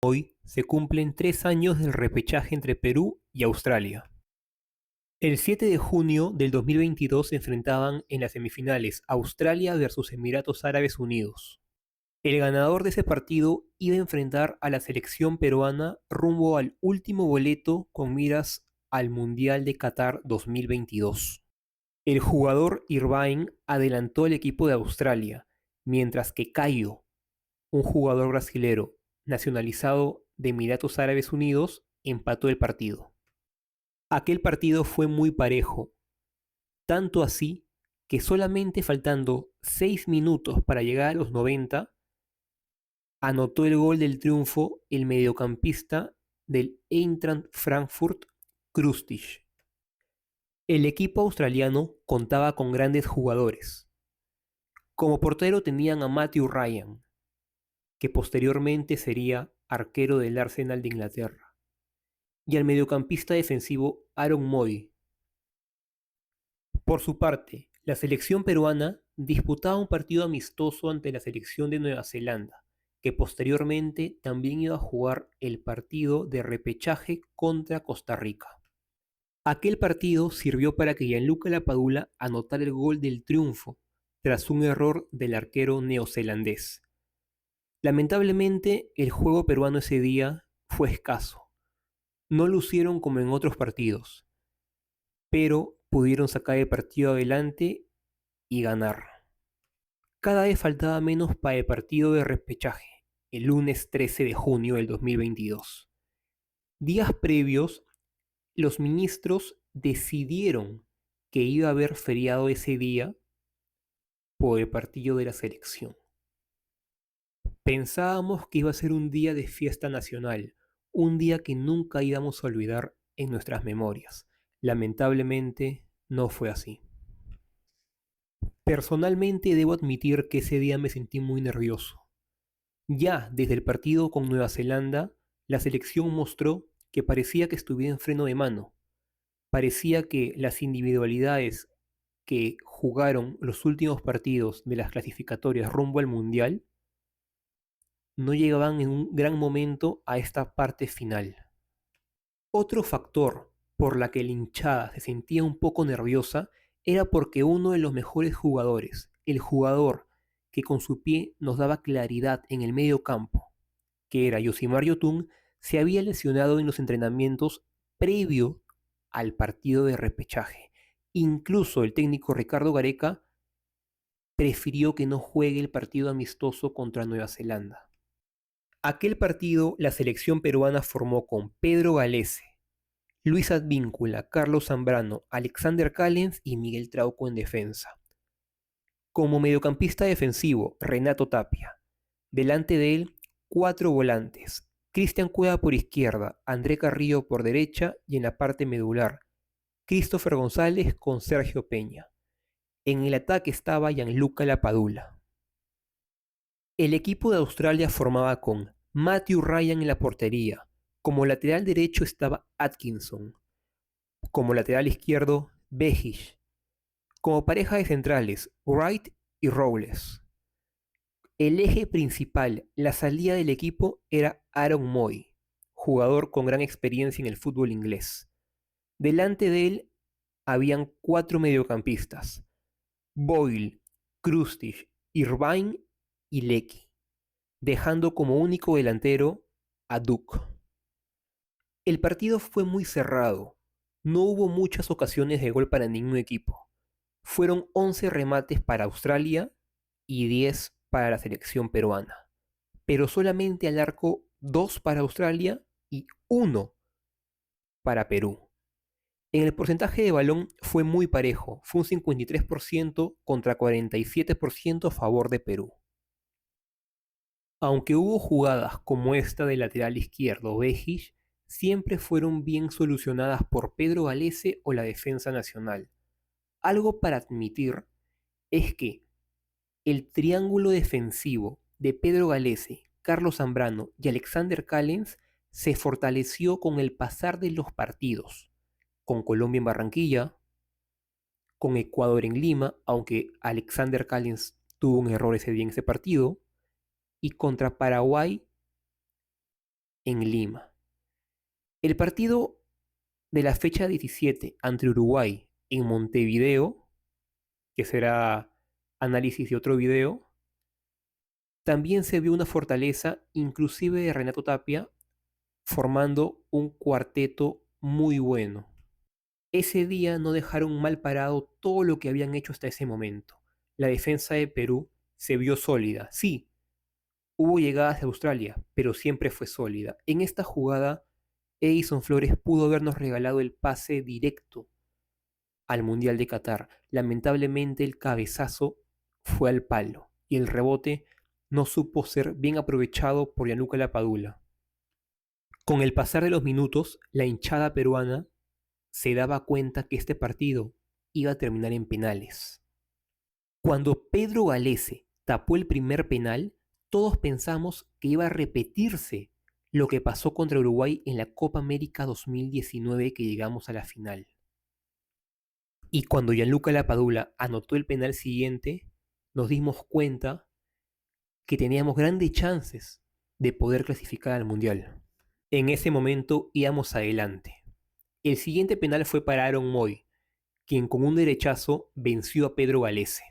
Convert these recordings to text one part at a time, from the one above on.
Hoy se cumplen 3 años del repechaje entre Perú y Australia. El 7 de junio del 2022 se enfrentaban en las semifinales Australia versus Emiratos Árabes Unidos. El ganador de ese partido iba a enfrentar a la selección peruana rumbo al último boleto con miras al Mundial de Qatar 2022. El jugador Irvine adelantó al equipo de Australia, mientras que Caio, un jugador brasilero nacionalizado de Emiratos Árabes Unidos, empató el partido. Aquel partido fue muy parejo, tanto así que solamente faltando 6 minutos para llegar a los 90, anotó el gol del triunfo el mediocampista del Eintracht Frankfurt, Krusty. El equipo australiano contaba con grandes jugadores. Como portero tenían a Matthew Ryan, que posteriormente sería arquero del Arsenal de Inglaterra, y al mediocampista defensivo Aaron Moy. Por su parte, la selección peruana disputaba un partido amistoso ante la selección de Nueva Zelanda, que posteriormente también iba a jugar el partido de repechaje contra Costa Rica. Aquel partido sirvió para que Gianluca Lapadula anotara el gol del triunfo, tras un error del arquero neozelandés. Lamentablemente, el juego peruano ese día fue escaso. No lucieron como en otros partidos, pero pudieron sacar el partido adelante y ganar. Cada vez faltaba menos para el partido de repechaje, el lunes 13 de junio del 2022. Días previos, los ministros decidieron que iba a haber feriado ese día por el partido de la selección. Pensábamos que iba a ser un día de fiesta nacional, un día que nunca íbamos a olvidar en nuestras memorias. Lamentablemente no fue así. Personalmente debo admitir que ese día me sentí muy nervioso. Ya desde el partido con Nueva Zelanda, la selección mostró que parecía que estuviera en freno de mano. Parecía que las individualidades que jugaron los últimos partidos de las clasificatorias rumbo al Mundial no llegaban en un gran momento a esta parte final. Otro factor por la que la hinchada se sentía un poco nerviosa era porque uno de los mejores jugadores, el jugador que con su pie nos daba claridad en el medio campo, que era Yosimar Yotun, se había lesionado en los entrenamientos previo al partido de repechaje. Incluso el técnico Ricardo Gareca prefirió que no juegue el partido amistoso contra Nueva Zelanda. Aquel partido la selección peruana formó con Pedro Galese, Luis Advíncula, Carlos Zambrano, Alexander Callens y Miguel Trauco en defensa. Como mediocampista defensivo, Renato Tapia. Delante de él, 4 volantes. Cristian Cueva por izquierda, André Carrillo por derecha y en la parte medular, Christopher González con Sergio Peña. En el ataque estaba Gianluca Lapadula. El equipo de Australia formaba con Matthew Ryan en la portería. Como lateral derecho estaba Atkinson. Como lateral izquierdo, Behish. Como pareja de centrales, Wright y Rowles. El eje principal, la salida del equipo, era Aaron Moy, jugador con gran experiencia en el fútbol inglés. Delante de él habían 4 mediocampistas: Boyle, Krusty, Irvine y Lecky, dejando como único delantero a Duke. El partido fue muy cerrado, no hubo muchas ocasiones de gol para ningún equipo. Fueron 11 remates para Australia y 10 para la selección peruana, pero solamente al arco 2 para Australia y 1 para Perú. En el porcentaje de balón fue muy parejo, fue un 53% contra 47% a favor de Perú. Aunque hubo jugadas como esta del lateral izquierdo Bejic, siempre fueron bien solucionadas por Pedro Galese o la defensa nacional. Algo para admitir es que el triángulo defensivo de Pedro Galese, Carlos Zambrano y Alexander Callens se fortaleció con el pasar de los partidos, con Colombia en Barranquilla, con Ecuador en Lima, aunque Alexander Callens tuvo un error ese día en ese partido, y contra Paraguay en Lima. El partido de la fecha 17 ante Uruguay en Montevideo, que será análisis de otro video, también se vio una fortaleza inclusive de Renato Tapia formando un cuarteto muy bueno. Ese día no dejaron mal parado todo lo que habían hecho hasta ese momento. La defensa de Perú se vio sólida. Sí, hubo llegadas de Australia, pero siempre fue sólida. En esta jugada, Edison Flores pudo habernos regalado el pase directo al Mundial de Qatar. Lamentablemente el cabezazo fue al palo y el rebote no supo ser bien aprovechado por Gianluca Lapadula. Con el pasar de los minutos, la hinchada peruana se daba cuenta que este partido iba a terminar en penales. Cuando Pedro Galese tapó el primer penal, todos pensamos que iba a repetirse lo que pasó contra Uruguay en la Copa América 2019 que llegamos a la final. Y cuando Gianluca Lapadula anotó el penal siguiente, nos dimos cuenta que teníamos grandes chances de poder clasificar al Mundial. En ese momento íbamos adelante. El siguiente penal fue para Aaron Moy, quien con un derechazo venció a Pedro Galese.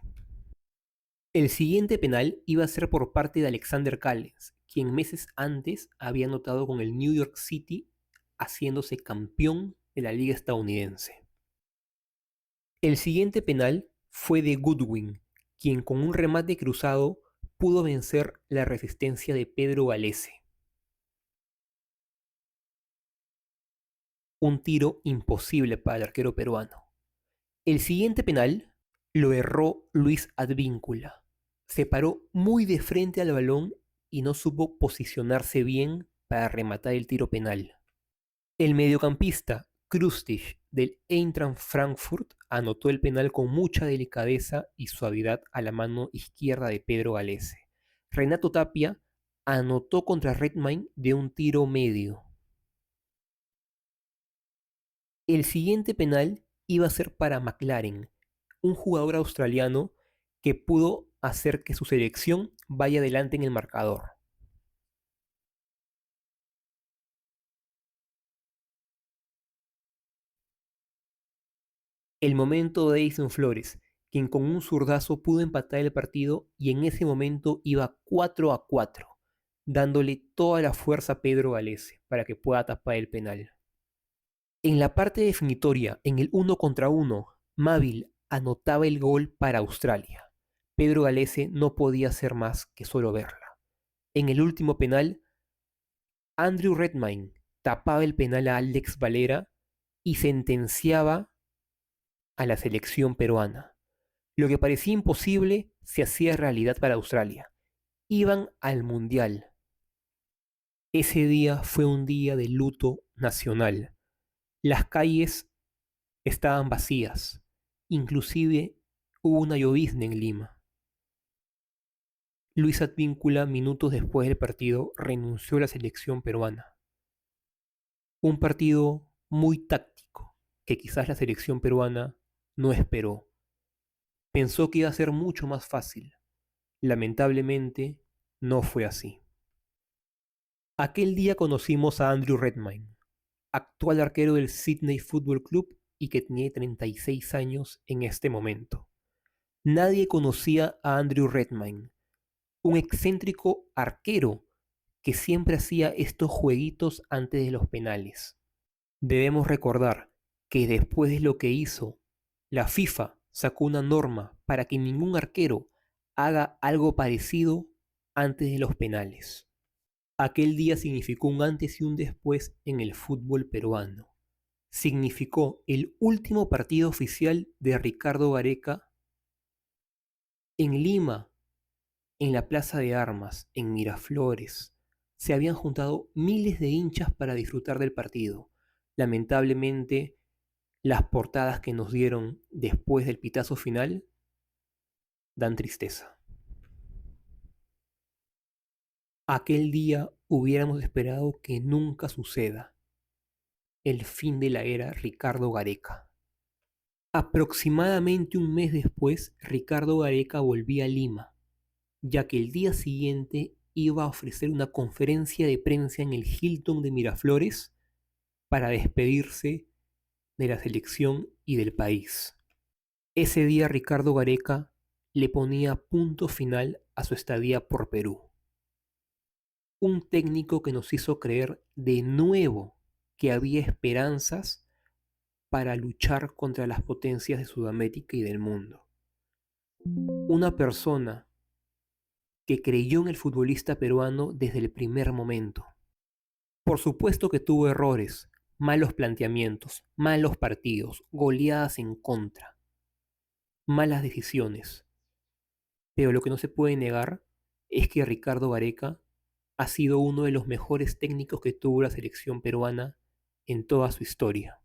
El siguiente penal iba a ser por parte de Alexander Callens, quien meses antes había anotado con el New York City, haciéndose campeón de la liga estadounidense. El siguiente penal fue de Goodwin, quien con un remate cruzado pudo vencer la resistencia de Pedro Galese. Un tiro imposible para el arquero peruano. El siguiente penal lo erró Luis Advíncula. Se paró muy de frente al balón y no supo posicionarse bien para rematar el tiro penal. El mediocampista Krustic del Eintracht Frankfurt anotó el penal con mucha delicadeza y suavidad a la mano izquierda de Pedro Galese. Renato Tapia anotó contra Redmayne de un tiro medio. El siguiente penal iba a ser para McLaren, un jugador australiano que pudo hacer que su selección vaya adelante en el marcador. El momento de Edison Flores, quien con un zurdazo pudo empatar el partido y en ese momento iba 4-4, dándole toda la fuerza a Pedro Galese para que pueda tapar el penal. En la parte definitoria, en el 1 contra 1, Mavil anotaba el gol para Australia. Pedro Galese no podía hacer más que solo verla. En el último penal, Andrew Redmayne tapaba el penal a Alex Valera y sentenciaba a la selección peruana. Lo que parecía imposible se hacía realidad para Australia. Iban al Mundial. Ese día fue un día de luto nacional. Las calles estaban vacías. Inclusive hubo una llovizna en Lima. Luis Advíncula, minutos después del partido, renunció a la selección peruana. Un partido muy táctico que quizás la selección peruana no esperó. Pensó que iba a ser mucho más fácil. Lamentablemente, no fue así. Aquel día conocimos a Andrew Redmayne, actual arquero del Sydney Football Club y que tenía 36 años en este momento. Nadie conocía a Andrew Redmayne, un excéntrico arquero que siempre hacía estos jueguitos antes de los penales. Debemos recordar que después de lo que hizo, la FIFA sacó una norma para que ningún arquero haga algo parecido antes de los penales. Aquel día significó un antes y un después en el fútbol peruano. Significó el último partido oficial de Ricardo Gareca en Lima, en la Plaza de Armas, en Miraflores. Se habían juntado miles de hinchas para disfrutar del partido. Lamentablemente, las portadas que nos dieron después del pitazo final dan tristeza. Aquel día hubiéramos esperado que nunca suceda el fin de la era Ricardo Gareca. Aproximadamente un mes después, Ricardo Gareca volvía a Lima, ya que el día siguiente iba a ofrecer una conferencia de prensa en el Hilton de Miraflores para despedirse de la selección y del país. Ese día Ricardo Gareca le ponía punto final a su estadía por Perú. Un técnico que nos hizo creer de nuevo que había esperanzas para luchar contra las potencias de Sudamérica y del mundo. Una persona que creyó en el futbolista peruano desde el primer momento. Por supuesto que tuvo errores, malos planteamientos, malos partidos, goleadas en contra, malas decisiones. Pero lo que no se puede negar es que Ricardo Gareca ha sido uno de los mejores técnicos que tuvo la selección peruana en toda su historia.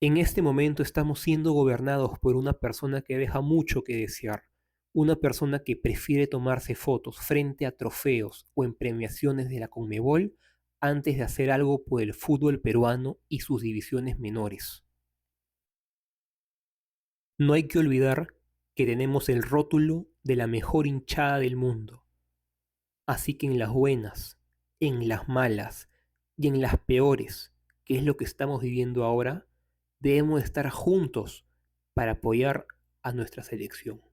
En este momento estamos siendo gobernados por una persona que deja mucho que desear, una persona que prefiere tomarse fotos frente a trofeos o en premiaciones de la Conmebol antes de hacer algo por el fútbol peruano y sus divisiones menores. No hay que olvidar que tenemos el rótulo de la mejor hinchada del mundo, así que en las buenas, en las malas y en las peores, que es lo que estamos viviendo ahora, debemos estar juntos para apoyar a nuestra selección.